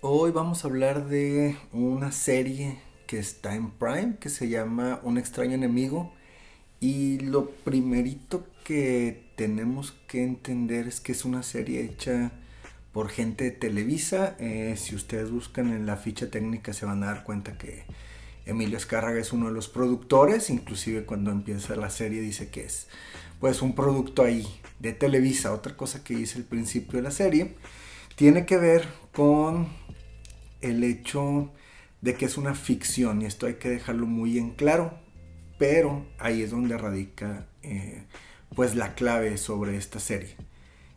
Hoy vamos a hablar de una serie que está en Prime que se llama Un extraño enemigo. Y lo primerito que tenemos que entender es que es una serie hecha por gente de Televisa. Si ustedes buscan en la ficha técnica se van a dar cuenta que Emilio Azcárraga es uno de los productores. Inclusive cuando empieza la serie dice que es pues un producto ahí de Televisa. Otra cosa que dice al principio de la serie tiene que ver con el hecho de que es una ficción, y esto hay que dejarlo muy en claro, pero ahí es donde radica pues la clave sobre esta serie.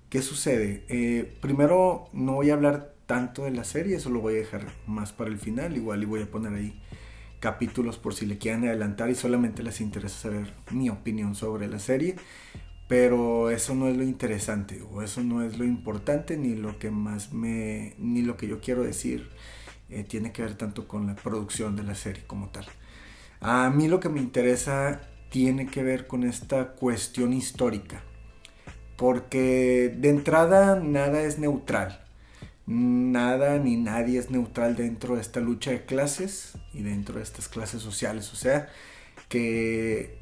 ¿Qué sucede? Primero no voy a hablar tanto de la serie, eso lo voy a dejar más para el final, igual y voy a poner ahí capítulos por si le quieren adelantar y solamente les interesa saber mi opinión sobre la serie, pero eso no es lo interesante o eso no es lo importante ni lo que ni lo que yo quiero decir tiene que ver tanto con la producción de la serie como tal. A mí lo que me interesa tiene que ver con esta cuestión histórica, porque de entrada nada es neutral, nada ni nadie es neutral dentro de esta lucha de clases y dentro de estas clases sociales, o sea que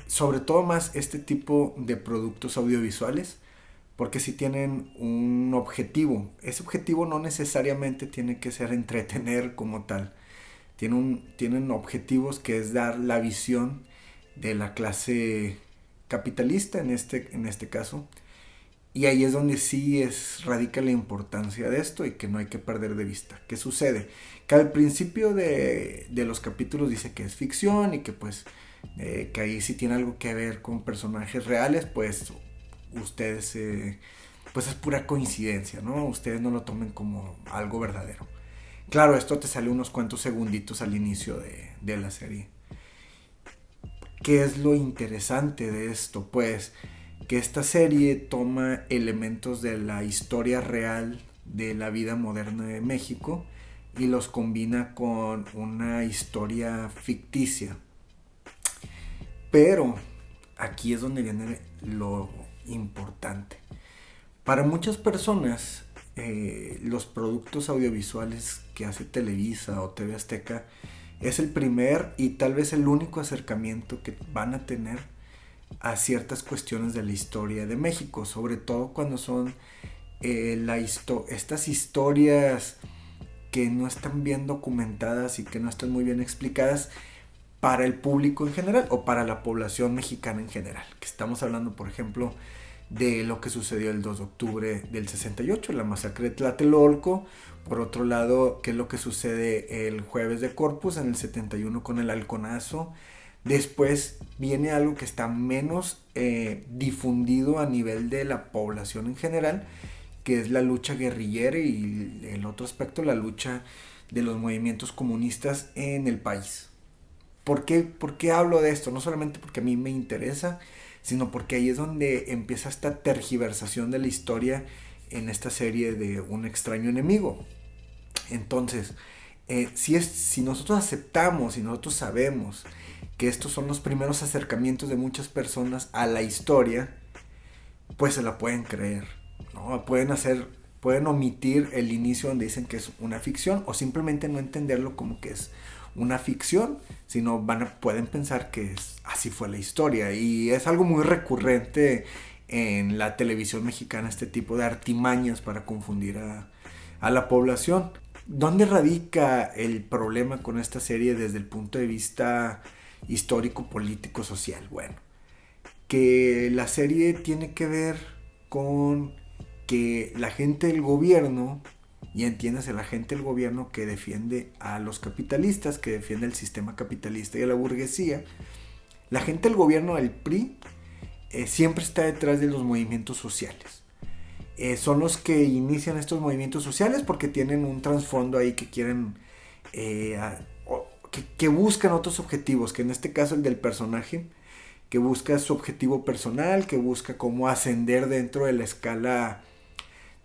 sobre todo más este tipo de productos audiovisuales, porque si tienen un objetivo. Ese objetivo no necesariamente tiene que ser entretener como tal. Tienen objetivos que es dar la visión de la clase capitalista en este caso. Y ahí es donde sí radica la importancia de esto y que no hay que perder de vista. ¿Qué sucede? Que al principio de los capítulos dice que es ficción y que pues que ahí sí tiene algo que ver con personajes reales, pues ustedes pues es pura coincidencia, ¿no? Ustedes no lo tomen como algo verdadero. Claro, esto te sale unos cuantos segunditos al inicio de la serie. ¿Qué es lo interesante de esto? Pues que esta serie toma elementos de la historia real de la vida moderna de México y los combina con una historia ficticia. Pero aquí es donde viene lo importante. Para muchas personas, los productos audiovisuales que hace Televisa o TV Azteca es el primer y tal vez el único acercamiento que van a tener a ciertas cuestiones de la historia de México, sobre todo cuando son estas historias que no están bien documentadas y que no están muy bien explicadas para el público en general o para la población mexicana en general. Que estamos hablando, por ejemplo, de lo que sucedió el 2 de octubre del 68, la masacre de Tlatelolco. Por otro lado, qué es lo que sucede el jueves de Corpus en el 71 con el halconazo. Después viene algo que está menos difundido a nivel de la población en general, que es la lucha guerrillera y el otro aspecto, la lucha de los movimientos comunistas en el país. ¿Por qué hablo de esto? No solamente porque a mí me interesa, sino porque ahí es donde empieza esta tergiversación de la historia en esta serie de Un extraño enemigo. Entonces, si nosotros aceptamos y nosotros sabemos que estos son los primeros acercamientos de muchas personas a la historia, pues se la pueden creer, ¿no? Pueden omitir el inicio donde dicen que es una ficción o simplemente no entenderlo como que es una ficción, sino pueden pensar que así fue la historia. Y es algo muy recurrente en la televisión mexicana, este tipo de artimañas para confundir a la población. ¿Dónde radica el problema con esta serie desde el punto de vista histórico, político, social? Bueno, que la serie tiene que ver con que la gente del gobierno, y entiéndase, la gente del gobierno que defiende a los capitalistas, que defiende el sistema capitalista y a la burguesía, la gente del gobierno del PRI siempre está detrás de los movimientos sociales. Son los que inician estos movimientos sociales porque tienen un trasfondo ahí que quieren, que buscan otros objetivos, que en este caso el del personaje, que busca su objetivo personal, que busca cómo ascender dentro de la escala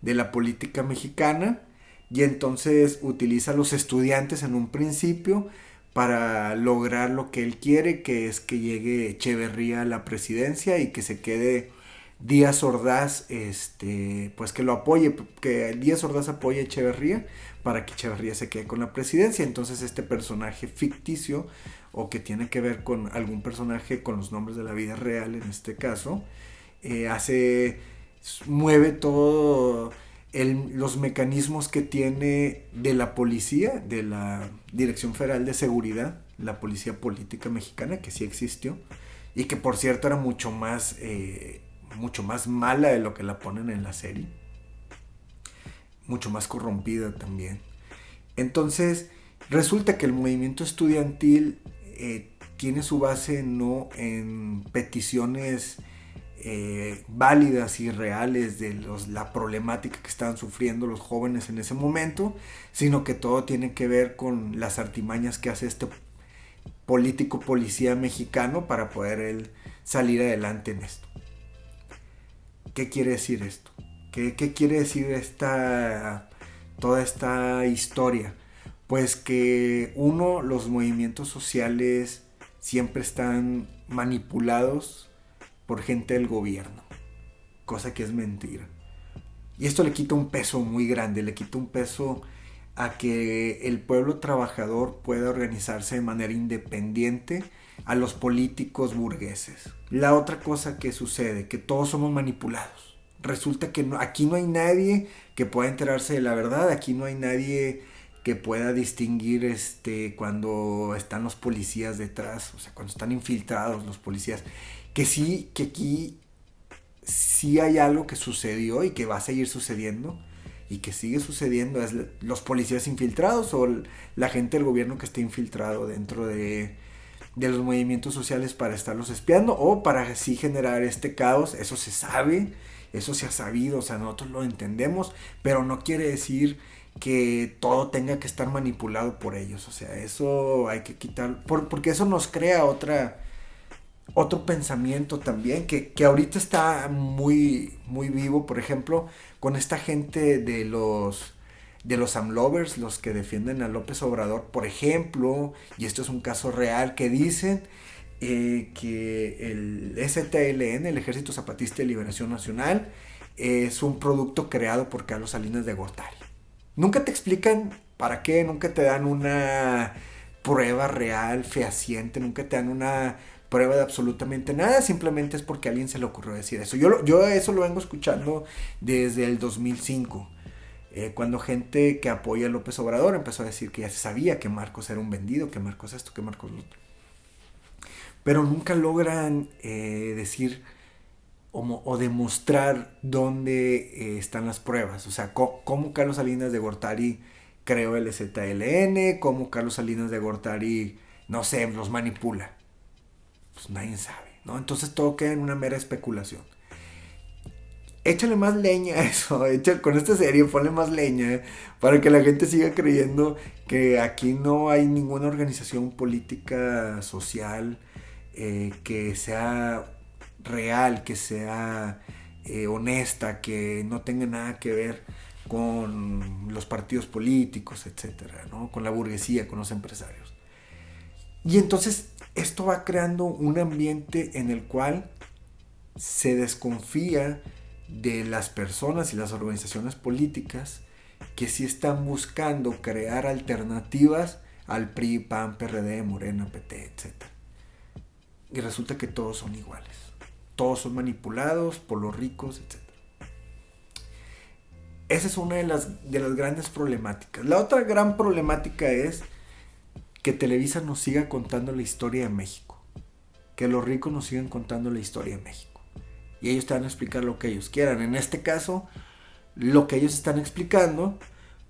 de la política mexicana, y entonces utiliza a los estudiantes en un principio para lograr lo que él quiere, que es que llegue Echeverría a la presidencia y que se quede Díaz Ordaz, pues que lo apoye, que Díaz Ordaz apoye a Echeverría para que Echeverría se quede con la presidencia. Entonces este personaje ficticio, o que tiene que ver con algún personaje con los nombres de la vida real en este caso, hace, mueve todo los mecanismos que tiene de la policía, de la Dirección Federal de Seguridad, la policía política mexicana, que sí existió, y que por cierto era mucho más mala de lo que la ponen en la serie, mucho más corrompida también. Entonces, resulta que el movimiento estudiantil tiene su base no en peticiones válidas y reales de la problemática que estaban sufriendo los jóvenes en ese momento, sino que todo tiene que ver con las artimañas que hace este político policía mexicano para poder él salir adelante en esto. ¿Qué quiere decir esto? ¿Qué quiere decir toda esta historia? Pues que los movimientos sociales siempre están manipulados por gente del gobierno, cosa que es mentira. Y esto le quita un peso muy grande, le quita un peso a que el pueblo trabajador pueda organizarse de manera independiente a los políticos burgueses. La otra cosa que sucede, que todos somos manipulados. Resulta que aquí no hay nadie que pueda enterarse de la verdad, aquí no hay nadie que pueda distinguir cuando están los policías detrás, o sea, cuando están infiltrados los policías. Que sí, que aquí sí hay algo que sucedió y que va a seguir sucediendo y que sigue sucediendo, es los policías infiltrados o la gente del gobierno que está infiltrado dentro de los movimientos sociales para estarlos espiando o para así generar este caos. Eso se sabe, eso se ha sabido, o sea, nosotros lo entendemos, pero no quiere decir que todo tenga que estar manipulado por ellos. O sea, eso hay que quitar, porque eso nos crea otro pensamiento también que ahorita está muy, muy vivo, por ejemplo, con esta gente de los AMLovers, los que defienden a López Obrador, por ejemplo, y esto es un caso real, que dicen que el EZLN, el Ejército Zapatista de Liberación Nacional, es un producto creado por Carlos Salinas de Gortari. Nunca te explican para qué, nunca te dan una prueba real, fehaciente, nunca te dan una prueba de absolutamente nada, simplemente es porque a alguien se le ocurrió decir eso. Yo eso lo vengo escuchando desde el 2005, cuando gente que apoya a López Obrador empezó a decir que ya se sabía que Marcos era un vendido, que Marcos esto, que Marcos lo otro. Pero nunca logran decir o demostrar dónde están las pruebas. O sea, cómo Carlos Salinas de Gortari creó el ZLN, cómo Carlos Salinas de Gortari, no sé, los manipula. Pues nadie sabe, ¿no? Entonces todo queda en una mera especulación. Échale más leña a eso, con esta serie ponle más leña para que la gente siga creyendo que aquí no hay ninguna organización política social que sea real, que sea honesta, que no tenga nada que ver con los partidos políticos, etcétera, ¿no? Con la burguesía, con los empresarios. Y entonces esto va creando un ambiente en el cual se desconfía de las personas y las organizaciones políticas que sí están buscando crear alternativas al PRI, PAN, PRD, Morena, PT, etc. Y resulta que todos son iguales. Todos son manipulados por los ricos, etc. Esa es una de las grandes problemáticas. La otra gran problemática es que Televisa nos siga contando la historia de México. Que los ricos nos sigan contando la historia de México. Y ellos te van a explicar lo que ellos quieran. En este caso, lo que ellos están explicando,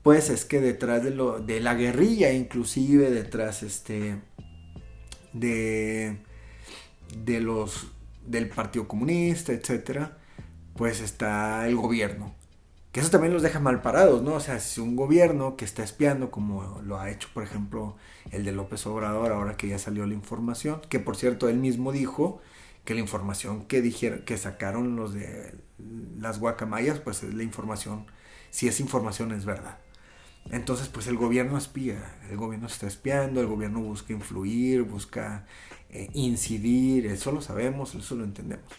pues es que detrás de la guerrilla, inclusive detrás del Partido Comunista, etcétera, pues está el gobierno. Que eso también los deja mal parados, ¿no? O sea, si un gobierno que está espiando, como lo ha hecho, por ejemplo, el de López Obrador, ahora que ya salió la información, que por cierto él mismo dijo que la información que sacaron los de las guacamayas, pues es la información, si es información es verdad. Entonces, pues el gobierno espía, el gobierno está espiando, el gobierno busca influir, busca incidir, eso lo sabemos, eso lo entendemos.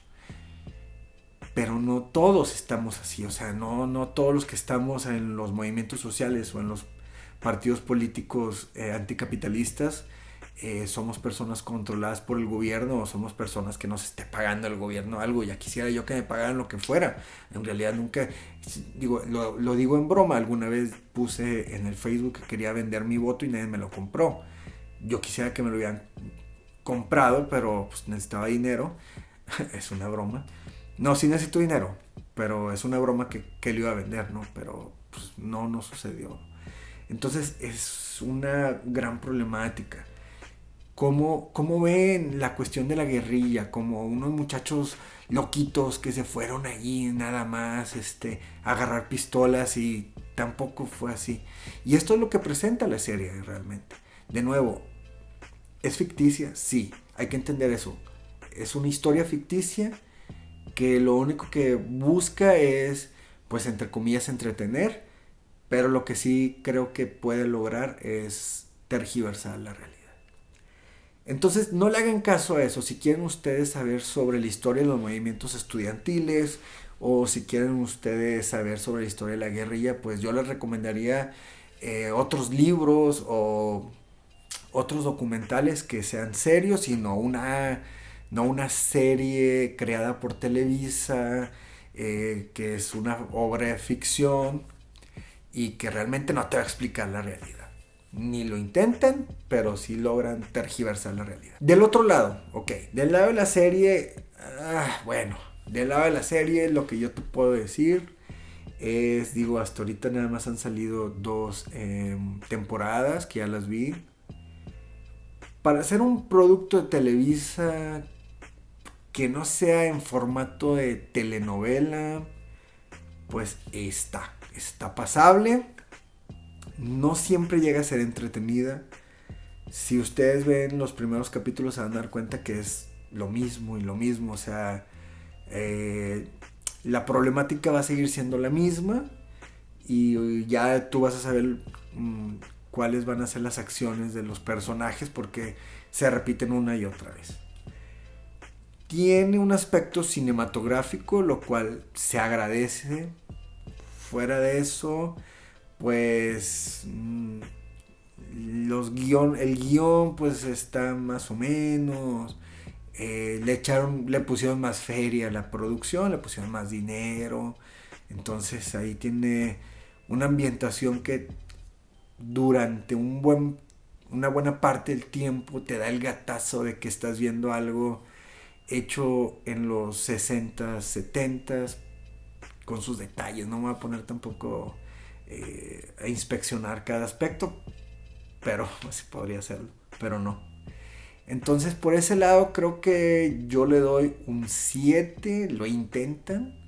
pero no todos estamos así, o sea, no todos los que estamos en los movimientos sociales o en los partidos políticos anticapitalistas somos personas controladas por el gobierno o somos personas que nos esté pagando el gobierno algo. Ya quisiera yo que me pagaran lo que fuera. En realidad nunca, digo, lo digo en broma, alguna vez puse en el Facebook que quería vender mi voto y nadie me lo compró. Yo quisiera que me lo hubieran comprado, pero pues necesitaba dinero. Es una broma. No, sí necesito dinero, pero es una broma que le iba a vender, ¿no? Pero pues no sucedió. Entonces es una gran problemática. ¿Cómo ven la cuestión de la guerrilla? Como unos muchachos loquitos que se fueron allí nada más a agarrar pistolas y tampoco fue así. Y esto es lo que presenta la serie realmente. De nuevo, ¿es ficticia? Sí, hay que entender eso. Es una historia ficticia que lo único que busca es, pues entre comillas, entretener, pero lo que sí creo que puede lograr es tergiversar la realidad. Entonces no le hagan caso a eso. Si quieren ustedes saber sobre la historia de los movimientos estudiantiles o si quieren ustedes saber sobre la historia de la guerrilla, pues yo les recomendaría otros libros o otros documentales que sean serios y no una serie creada por Televisa, que es una obra de ficción y que realmente no te va a explicar la realidad. Ni lo intentan, pero sí logran tergiversar la realidad. Del otro lado, ok, del lado de la serie, bueno, del lado de la serie lo que yo te puedo decir es, digo, hasta ahorita nada más han salido 2 temporadas que ya las vi. Para hacer un producto de Televisa que no sea en formato de telenovela, pues está pasable. No siempre llega a ser entretenida. Si ustedes ven los primeros capítulos se van a dar cuenta que es lo mismo y lo mismo. O sea, la problemática va a seguir siendo la misma y ya tú vas a saber cuáles van a ser las acciones de los personajes porque se repiten una y otra vez. Tiene un aspecto cinematográfico, lo cual se agradece. Fuera de eso, pues el guión pues está más o menos. Le pusieron más feria a la producción, le pusieron más dinero. Entonces ahí tiene una ambientación que durante una buena parte del tiempo te da el gatazo de que estás viendo algo hecho en los 60, 70 con sus detalles. No me voy a poner tampoco a inspeccionar cada aspecto, pero pues, podría hacerlo, pero no. Entonces por ese lado creo que yo le doy un 7, lo intentan.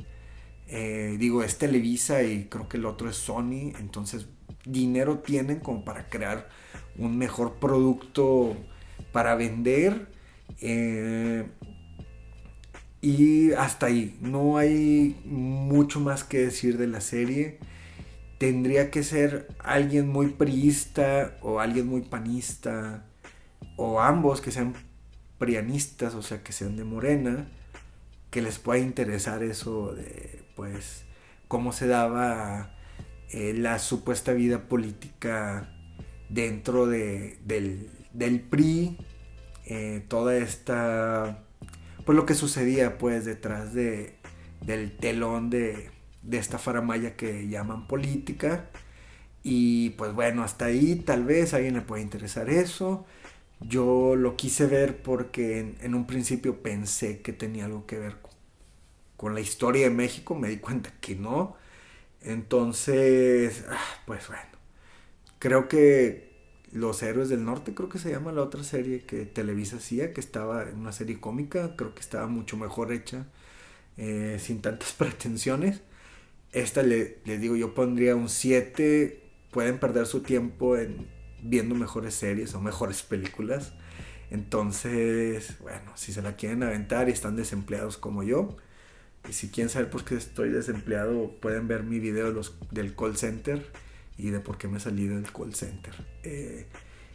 Digo, es Televisa y creo que el otro es Sony, entonces dinero tienen como para crear un mejor producto para vender. Y hasta ahí, no hay mucho más que decir de la serie. Tendría que ser alguien muy priista o alguien muy panista o ambos que sean prianistas, o sea que sean de Morena, que les pueda interesar eso de pues cómo se daba la supuesta vida política dentro del PRI, toda esta pues lo que sucedía pues detrás del telón de esta faramaya que llaman política. Y pues bueno, hasta ahí tal vez a alguien le puede interesar eso. Yo lo quise ver porque en un principio pensé que tenía algo que ver con la historia de México, me di cuenta que no. Entonces, pues bueno, creo que Los Héroes del Norte, creo que se llama la otra serie que Televisa hacía, que estaba en una serie cómica, creo que estaba mucho mejor hecha, sin tantas pretensiones. Esta les digo, yo pondría un 7. Pueden perder su tiempo en viendo mejores series o mejores películas. Entonces, bueno, si se la quieren aventar y están desempleados como yo, y si quieren saber por qué estoy desempleado, pueden ver mi video del call center y de por qué me salí del call center.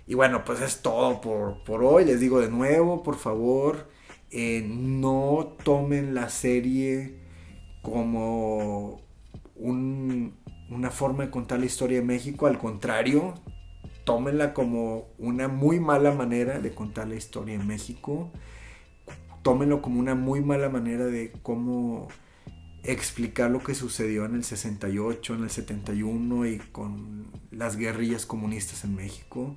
Y bueno, pues es todo por hoy. Les digo de nuevo, por favor, no tomen la serie como una forma de contar la historia de México. Al contrario, tómenla como una muy mala manera de contar la historia de México. Tómenlo como una muy mala manera de cómo explicar lo que sucedió en el 68, en el 71 y con las guerrillas comunistas en México.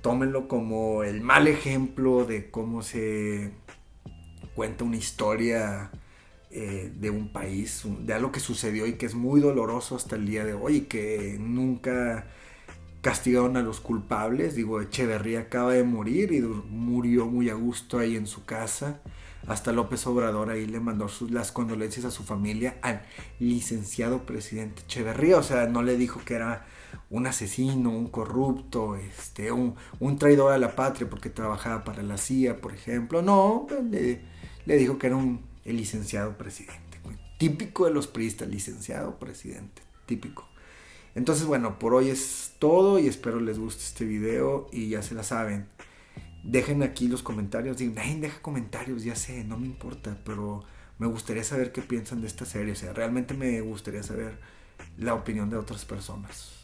Tómenlo como el mal ejemplo de cómo se cuenta una historia de un país, de algo que sucedió y que es muy doloroso hasta el día de hoy y que nunca castigaron a los culpables. Digo, Echeverría acaba de morir y murió muy a gusto ahí en su casa. Hasta López Obrador ahí le mandó las condolencias a su familia al licenciado presidente Echeverría. O sea, no le dijo que era un asesino, un corrupto, un traidor a la patria porque trabajaba para la CIA, por ejemplo. No, le dijo que era el licenciado presidente. Típico de los priistas, licenciado presidente. Típico. Entonces, bueno, por hoy es todo y espero les guste este video y ya se la saben. Dejen aquí los comentarios. Digan, ay, deja comentarios, ya sé, no me importa, pero me gustaría saber qué piensan de esta serie. O sea, realmente me gustaría saber la opinión de otras personas.